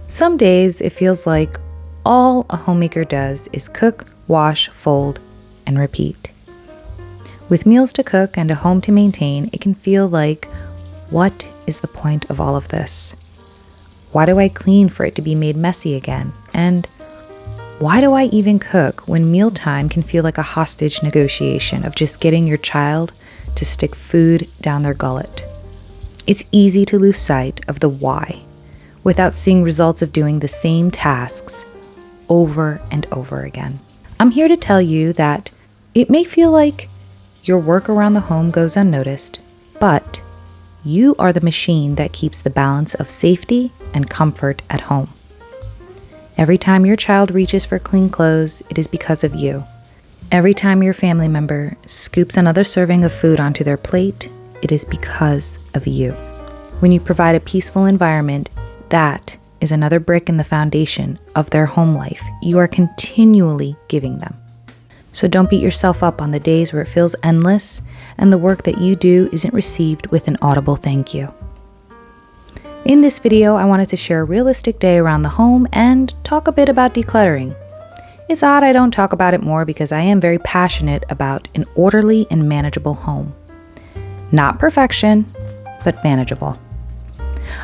Some days it feels like all a homemaker does is cook, wash, fold, and repeat. With meals to cook and a home to maintain, it can feel like, what is the point of all of this? Why do I clean for it to be made messy again? And why do I even cook when mealtime can feel like a hostage negotiation of just getting your child to stick food down their gullet? It's easy to lose sight of the why without seeing results of doing the same tasks over and over again. I'm here to tell you that it may feel like your work around the home goes unnoticed, but you are the machine that keeps the balance of safety and comfort at home. Every time your child reaches for clean clothes, it is because of you. Every time your family member scoops another serving of food onto their plate, it is because of you. When you provide a peaceful environment, that is another brick in the foundation of their home life you are continually giving them. So don't beat yourself up on the days where it feels endless and the work that you do isn't received with an audible thank you. In this video, I wanted to share a realistic day around the home and talk a bit about decluttering. It's odd I don't talk about it more because I am very passionate about an orderly and manageable home. Not perfection, but manageable.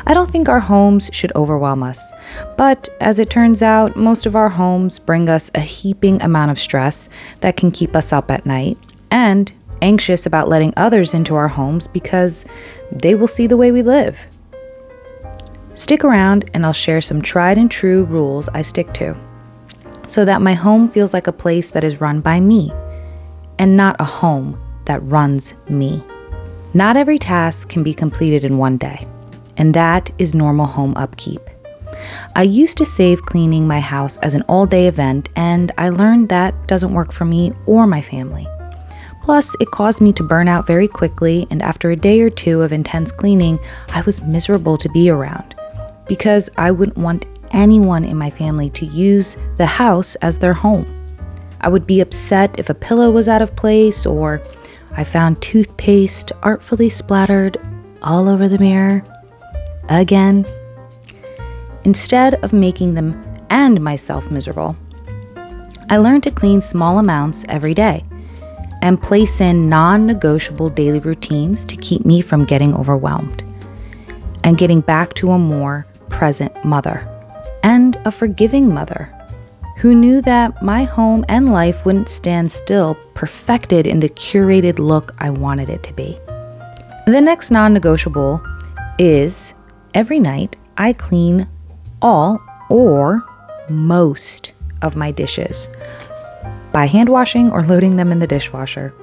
I don't think our homes should overwhelm us, but as it turns out, most of our homes bring us a heaping amount of stress that can keep us up at night and anxious about letting others into our homes because they will see the way we live. Stick around and I'll share some tried and true rules I stick to so that my home feels like a place that is run by me and not a home that runs me. Not every task can be completed in one day, and that is normal home upkeep. I used to save cleaning my house as an all-day event, and I learned that doesn't work for me or my family. Plus, it caused me to burn out very quickly, and after a day or two of intense cleaning, I was miserable to be around because I wouldn't want anyone in my family to use the house as their home. I would be upset if a pillow was out of place or I found toothpaste artfully splattered all over the mirror. Again. Instead of making them and myself miserable, I learned to clean small amounts every day and place in non-negotiable daily routines to keep me from getting overwhelmed and getting back to a more present mother and a forgiving mother who knew that my home and life wouldn't stand still, perfected in the curated look I wanted it to be. The next non-negotiable is every night I clean all or most of my dishes by hand washing or loading them in the dishwasher.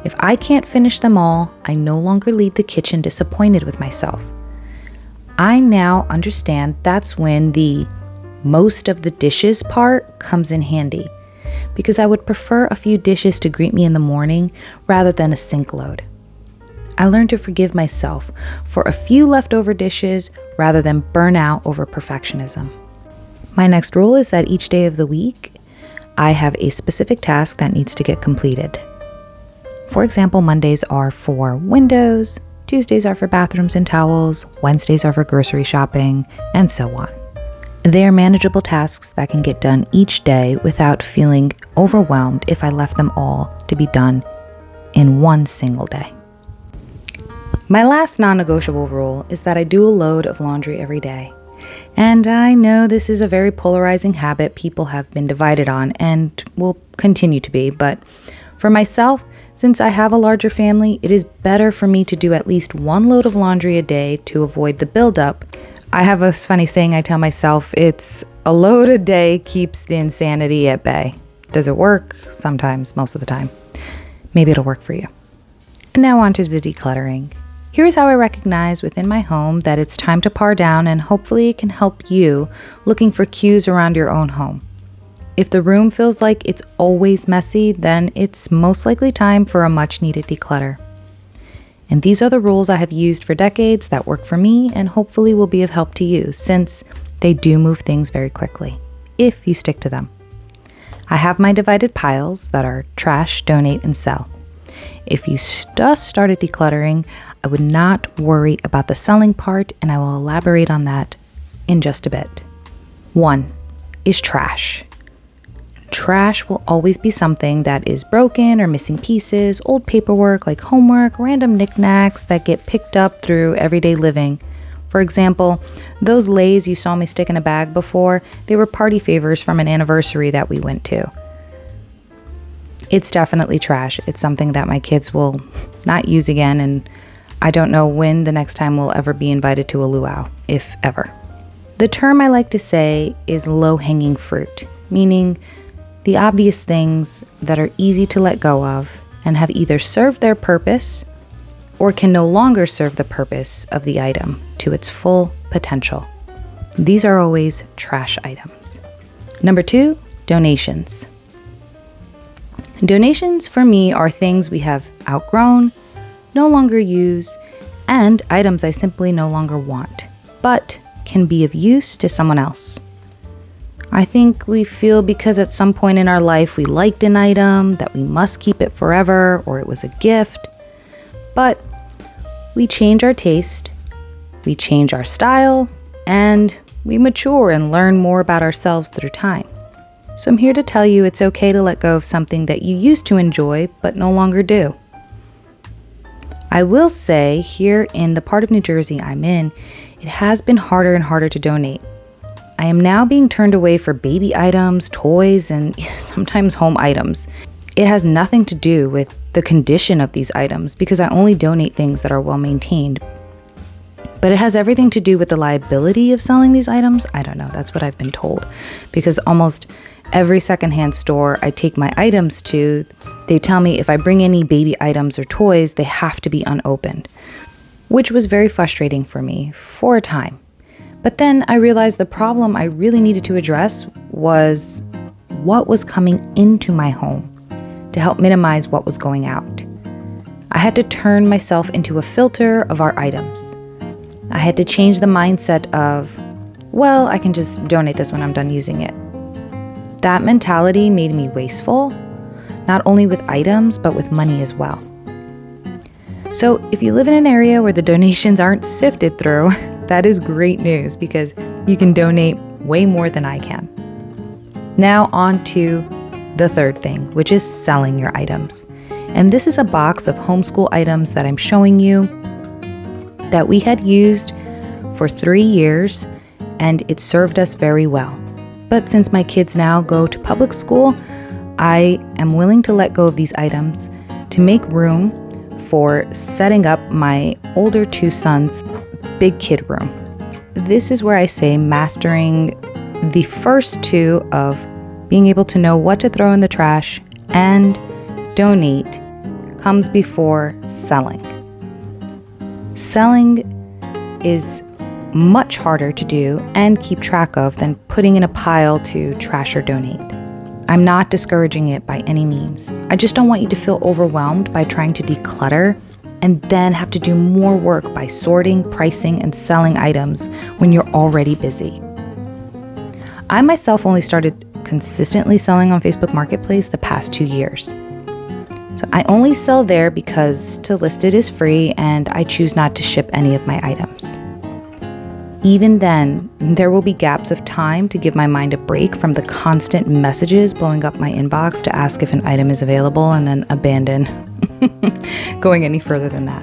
If I can't finish them all, I no longer leave the kitchen disappointed with myself. I now understand that's when the most of the dishes part comes in handy, because I would prefer a few dishes to greet me in the morning rather than a sink load. I learned to forgive myself for a few leftover dishes rather than burn out over perfectionism. My next rule is that each day of the week, I have a specific task that needs to get completed. For example, Mondays are for windows, Tuesdays are for bathrooms and towels, Wednesdays are for grocery shopping, and so on. They are manageable tasks that can get done each day without feeling overwhelmed if I left them all to be done in one single day. My last non-negotiable rule is that I do a load of laundry every day. And I know this is a very polarizing habit people have been divided on and will continue to be, but for myself, since I have a larger family, it is better for me to do at least one load of laundry a day to avoid the buildup. I have a funny saying I tell myself, it's a load a day keeps the insanity at bay. Does it work? Sometimes, most of the time. Maybe it'll work for you. And now on to the decluttering. Here's how I recognize within my home that it's time to par down, and hopefully it can help you looking for cues around your own home. If the room feels like it's always messy, then it's most likely time for a much needed declutter. And these are the rules I have used for decades that work for me and hopefully will be of help to you, since they do move things very quickly, if you stick to them. I have my divided piles that are trash, donate, and sell. If you just started decluttering, I would not worry about the selling part, and I will elaborate on that in just a bit. One is trash. Trash will always be something that is broken or missing pieces, old paperwork like homework, random knickknacks that get picked up through everyday living. For example, those Lays you saw me stick in a bag before, they were party favors from an anniversary that we went to. It's definitely trash. It's something that my kids will not use again, and I don't know when the next time we'll ever be invited to a luau, if ever. The term I like to say is low-hanging fruit, meaning the obvious things that are easy to let go of and have either served their purpose or can no longer serve the purpose of the item to its full potential. These are always trash items. Number 2, donations. Donations for me are things we have outgrown, no longer use, and items I simply no longer want, but can be of use to someone else. I think we feel because at some point in our life we liked an item that we must keep it forever or it was a gift. But we change our taste, we change our style, and we mature and learn more about ourselves through time. So I'm here to tell you it's okay to let go of something that you used to enjoy but no longer do. I will say here in the part of New Jersey I'm in, it has been harder and harder to donate. I am now being turned away for baby items, toys, and sometimes home items. It has nothing to do with the condition of these items because I only donate things that are well maintained. But it has everything to do with the liability of selling these items. I don't know, that's what I've been told. Because almost every secondhand store I take my items to, they tell me if I bring any baby items or toys, they have to be unopened, which was very frustrating for me for a time. But then I realized the problem I really needed to address was what was coming into my home to help minimize what was going out. I had to turn myself into a filter of our items. I had to change the mindset of, well, I can just donate this when I'm done using it. That mentality made me wasteful, not only with items, but with money as well. So if you live in an area where the donations aren't sifted through, that is great news because you can donate way more than I can. Now on to the third thing, which is selling your items. And this is a box of homeschool items that I'm showing you that we had used for 3 years and it served us very well. But since my kids now go to public school, I am willing to let go of these items to make room for setting up my older 2 sons' big kid room. This is where I say mastering the first 2 of being able to know what to throw in the trash and donate comes before selling. Selling is much harder to do and keep track of than putting in a pile to trash or donate. I'm not discouraging it by any means. I just don't want you to feel overwhelmed by trying to declutter and then have to do more work by sorting, pricing, and selling items when you're already busy. I myself only started consistently selling on Facebook Marketplace the past 2 years. So I only sell there because to list it is free and I choose not to ship any of my items. Even then, there will be gaps of time to give my mind a break from the constant messages blowing up my inbox to ask if an item is available and then abandon going any further than that.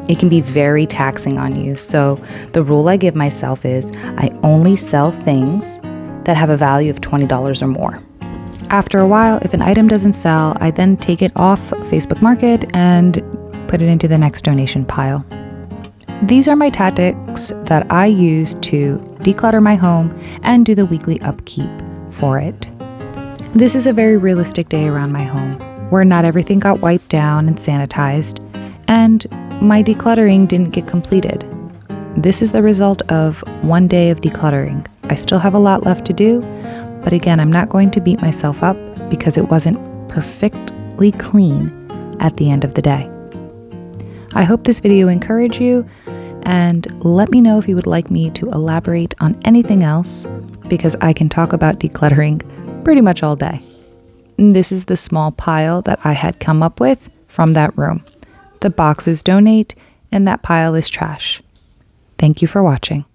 It can be very taxing on you, so the rule I give myself is I only sell things that have a value of $20 or more. After a while, if an item doesn't sell, I then take it off Facebook Market and put it into the next donation pile. These are my tactics that I use to declutter my home and do the weekly upkeep for it. This is a very realistic day around my home, where not everything got wiped down and sanitized, and my decluttering didn't get completed. This is the result of 1 day of decluttering. I still have a lot left to do, but again, I'm not going to beat myself up because it wasn't perfectly clean at the end of the day. I hope this video encouraged you, and let me know if you would like me to elaborate on anything else, because I can talk about decluttering pretty much all day. This is the small pile that I had come up with from that room. The boxes donate, and that pile is trash. Thank you for watching.